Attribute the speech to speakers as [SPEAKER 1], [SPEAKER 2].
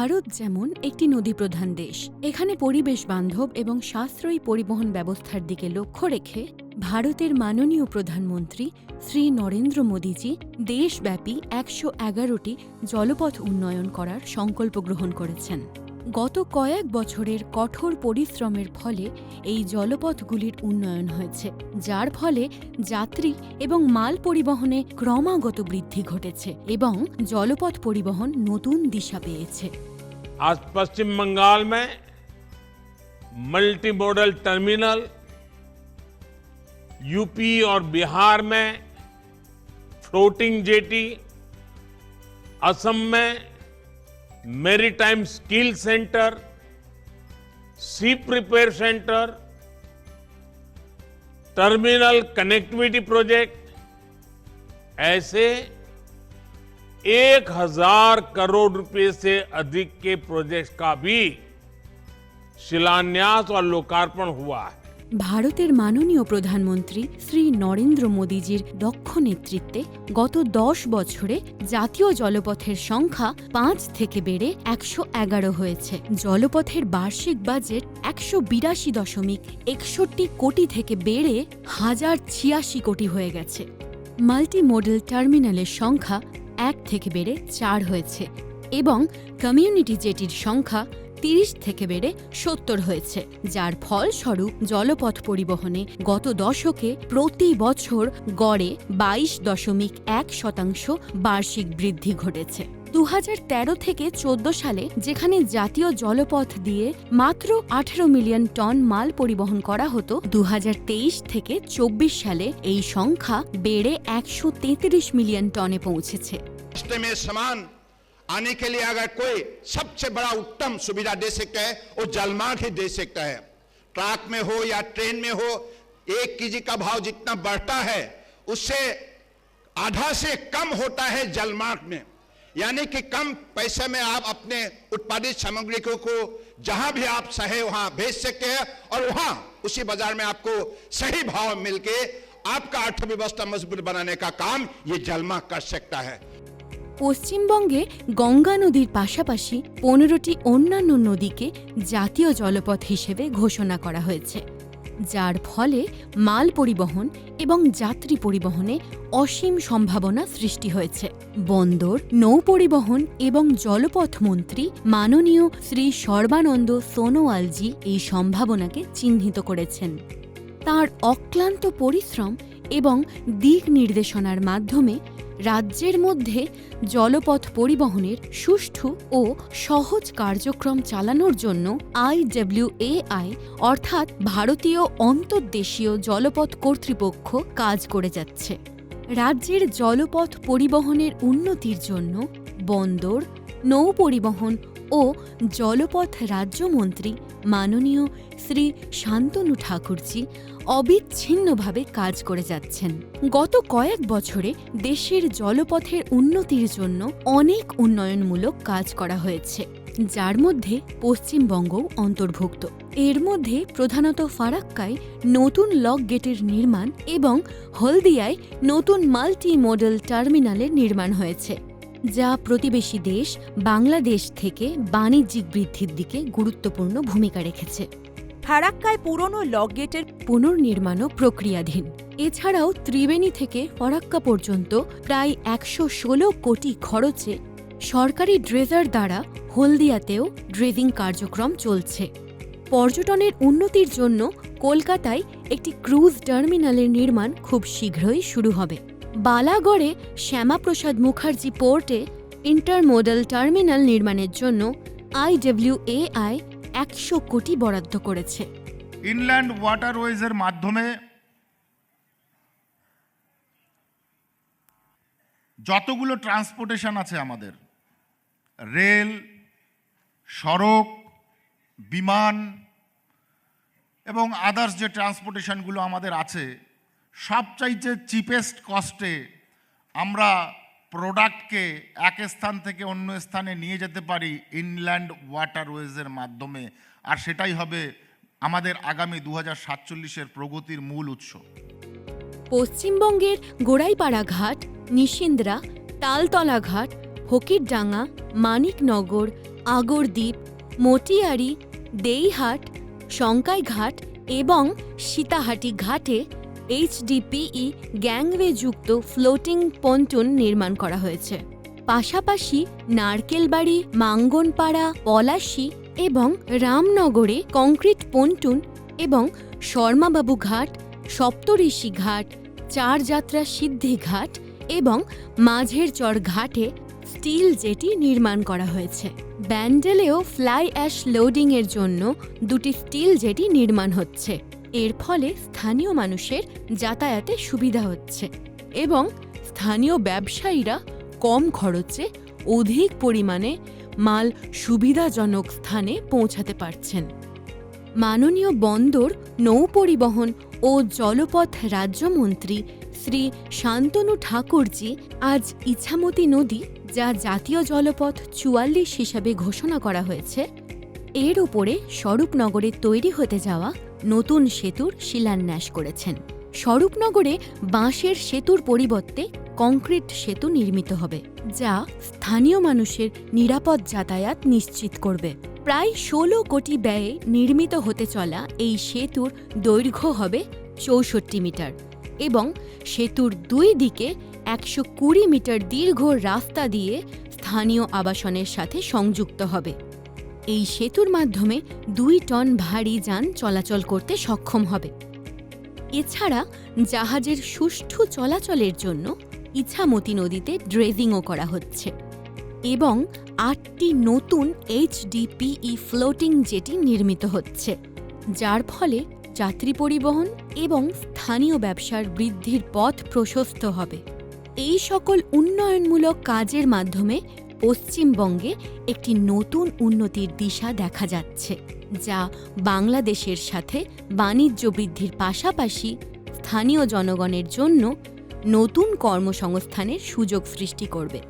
[SPEAKER 1] ভারত যেমন একটি নদীপ্রধান দেশ, এখানে পরিবেশ বান্ধব এবং সাশ্রয়ী পরিবহন ব্যবস্থার দিকে লক্ষ্য রেখে ভারতের মাননীয় প্রধানমন্ত্রী শ্রী নরেন্দ্র মোদীজি দেশব্যাপী ১১১টি জলপথ উন্নয়ন করার সংকল্প গ্রহণ করেছেন। গত কয়েক বছরের কঠোর পরিশ্রমের ফলে এই জলপথগুলির উন্নয়ন হয়েছে, যার ফলে যাত্রী এবং মাল পরিবহনে ক্রমাগত বৃদ্ধি ঘটেছে এবং জলপথ পরিবহন নতুন দিশা পেয়েছে।
[SPEAKER 2] आज पश्चिम बंगाल में मल्टी मॉडल टर्मिनल, यूपी और बिहार में फ्लोटिंग जेटी, असम में maritime skill centre, ship repair centre, terminal connectivity project, ऐसे 1000 करोड़ रुपए से अधिक के प्रोजेक्ट का भी शिलान्यास और लोकार्पण हुआ है।
[SPEAKER 1] ভারতের মাননীয় প্রধানমন্ত্রী শ্রী নরেন্দ্র মোদীজির দক্ষ নেতৃত্বে গত 10 বছরে জাতীয় জলপথের সংখ্যা 5 থেকে বেড়ে 111 হয়েছে। জলপথের বার্ষিক বাজেট 182.61 কোটি থেকে বেড়ে 1086 কোটি হয়ে গেছে। মাল্টি মডেল টার্মিনালের সংখ্যা 1 থেকে বেড়ে 4 হয়েছে এবং কমিউনিটি জেটির সংখ্যা 30 থেকে বেড়ে 70 হয়েছে, যার ফলস্বরূপ জলপথ পরিবহনে গত দশকে প্রতি বছর গড়ে 22.1% বার্ষিক বৃদ্ধি ঘটেছে। 2013 থেকে 14 সালে যেখানে জাতীয় জলপথ দিয়ে মাত্র 18 মিলিয়ন টন মাল পরিবহন করা হতো, 2023 থেকে 24 সালে এই সংখ্যা বেড়ে 133 মিলিয়ন টনে পৌঁছেছে।
[SPEAKER 3] आने के लिए अगर कोई सबसे बड़ा उत्तम सुविधा दे सकता है वो जलमार्ग ही दे सकता है। ट्रक में हो या ट्रेन में हो, 1 केजी का भाव जितना बढ़ता है उससे आधा से कम होता है जलमार्ग में, यानी कि कम पैसे में आप अपने उत्पादित सामग्री को जहां भी आप चाहे वहां भेज सकते हैं और वहां उसी बाजार में आपको सही भाव मिलके आपका अर्थव्यवस्था मजबूत बनाने का काम ये जलमार्ग कर सकता है।
[SPEAKER 1] পশ্চিমবঙ্গে গঙ্গা নদীর পাশাপাশি 15টি অন্যান্য নদীকে জাতীয় জলপথ হিসেবে ঘোষণা করা হয়েছে, যার ফলে মাল পরিবহন এবং যাত্রী পরিবহনে অসীম সম্ভাবনা সৃষ্টি হয়েছে। বন্দর, নৌ পরিবহন এবং জলপথ মন্ত্রী মাননীয় শ্রী সর্বানন্দ সোনোয়ালজি এই সম্ভাবনাকে চিহ্নিত করেছেন। তাঁর অক্লান্ত পরিশ্রম এবং দিক নির্দেশনার মাধ্যমে রাজ্যের মধ্যে জলপথ পরিবহনের সুষ্ঠু ও সহজ কার্যক্রম চালানোর জন্য IWAI অর্থাৎ ভারতীয় অন্তর্দেশীয় জলপথ কর্তৃপক্ষ কাজ করে যাচ্ছে। রাজ্যের জলপথ পরিবহনের উন্নতির জন্য বন্দর, নৌ পরিবহন ও জলপথ রাজ্যমন্ত্রী মাননীয় শ্রী শান্তনু ঠাকুরজি অবিচ্ছিন্নভাবে কাজ করে যাচ্ছেন। গত কয়েক বছরে দেশের জলপথের উন্নতির জন্য অনেক উন্নয়নমূলক কাজ করা হয়েছে, যার মধ্যে পশ্চিমবঙ্গও অন্তর্ভুক্ত। এর মধ্যে প্রধানত ফারাক্কায় নতুন লক গেটের নির্মাণ এবং হলদিয়ায় নতুন মাল্টি মডেল টার্মিনালের নির্মাণ হয়েছে, যা প্রতিবেশী দেশ বাংলাদেশ থেকে বাণিজ্যিক বৃদ্ধির দিকে গুরুত্বপূর্ণ ভূমিকা রেখেছে।
[SPEAKER 4] ফারাক্কায় পুরনো লক গেটের
[SPEAKER 1] পুনর্নির্মাণও প্রক্রিয়াধীন। এছাড়াও ত্রিবেণী থেকে ফরাক্কা পর্যন্ত প্রায় 116 কোটি খরচে সরকারি ড্রেজার দ্বারা হলদিয়াতেও ড্রেজিং কার্যক্রম চলছে। পর্যটনের উন্নতির জন্য কলকাতায় একটি ক্রুজ টার্মিনালের নির্মাণ খুব শীঘ্রই শুরু হবে। বালাগড়ে শ্যামাপ্রসাদ মুখার্জি পোর্টে ইন্টারমোডাল টার্মিনাল নির্মাণের জন্য IWAI 100 কোটি বরাদ্দ করেছে।
[SPEAKER 5] ইনল্যান্ড ওয়াটারওয়েজের মাধ্যমে যতগুলো ট্রান্সপোর্টেশন আছে আমাদের, রেল, সড়ক, বিমান এবং আদার্স যে ট্রান্সপোর্টেশনগুলো আমাদের আছে, সবচাইতে চিপেস্ট কস্টে আমরা প্রোডাক্টকে এক স্থান থেকে অন্য স্থানে নিয়ে যেতে পারি ইনল্যান্ড ওয়াটারওয়েজের মাধ্যমে, আর সেটাই হবে আমাদের আগামী 2047-এর প্রগতির মূল উৎস।
[SPEAKER 1] পশ্চিমবঙ্গের গোড়াইপাড়া ঘাট, নিশিন্দ্রা, তালতলা ঘাট, ফকিরডাঙ্গা, মানিকনগর, আগরদ্বীপ, মটিয়ারি, দেইহাট, শঙ্কাইঘাট এবং সীতাহাটি ঘাটে HDPE গ্যাংওয়েযুক্ত ফ্লোটিং পন্টুন নির্মাণ করা হয়েছে। পাশাপাশি নারকেলবাড়ি, মাঙ্গনপাড়া, পলাশী এবং রামনগরে কংক্রিট পন্টুন এবং শর্মাবাবু ঘাট, সপ্তঋষি ঘাট, চারযাত্রা সিদ্ধি ঘাট এবং মাঝের চর ঘাটে স্টিল জেটি নির্মাণ করা হয়েছে। ব্যান্ডেলেও ফ্লাই অ্যাশ লোডিংয়ের জন্য 2টি স্টিল জেটি নির্মাণ হচ্ছে। এর ফলে স্থানীয় মানুষের যাতায়াতে সুবিধা হচ্ছে এবং স্থানীয় ব্যবসায়ীরা কম খরচে অধিক পরিমাণে মাল সুবিধাজনক স্থানে পৌঁছাতে পারছেন। মাননীয় বন্দর, নৌপরিবহন ও জলপথ রাজ্যমন্ত্রী শ্রী শান্তনু ঠাকুরজি আজ ইছামতি নদী, যা জাতীয় জলপথ 44 হিসাবে ঘোষণা করা হয়েছে, এর উপরে স্বরূপনগরে তৈরি হতে যাওয়া নতুন সেতুর শিলান্যাস করেছেন। স্বরূপনগরে বাঁশের সেতুর পরিবর্তে কংক্রিট সেতু নির্মিত হবে, যা স্থানীয় মানুষের নিরাপদ যাতায়াত নিশ্চিত করবে। প্রায় 16 কোটি ব্যয়ে নির্মিত হতে চলা এই সেতুর দৈর্ঘ্য হবে 64 মিটার এবং সেতুর 2 দিকে 120 মিটার দীর্ঘ রাস্তা দিয়ে স্থানীয় আবাসনের সাথে সংযুক্ত হবে। এই সেতুর মাধ্যমে 2 টন ভারী যান চলাচল করতে সক্ষম হবে। এছাড়া জাহাজের সুষ্ঠু চলাচলের জন্য ইছামতি নদীতে ড্রেজিংও করা হচ্ছে এবং 8টি নতুন HDPE ফ্লোটিং জেটি নির্মিত হচ্ছে, যার ফলে যাত্রী পরিবহন এবং স্থানীয় ব্যবসার বৃদ্ধির পথ প্রশস্ত হবে। এই সকল উন্নয়নমূলক কাজের মাধ্যমে পশ্চিমবঙ্গে একটি নতুন উন্নতির দিশা দেখা যাচ্ছে, যা বাংলাদেশের সাথে বাণিজ্য বৃদ্ধির পাশাপাশি স্থানীয় জনগণের জন্য নতুন কর্মসংস্থানের সুযোগ সৃষ্টি করবে।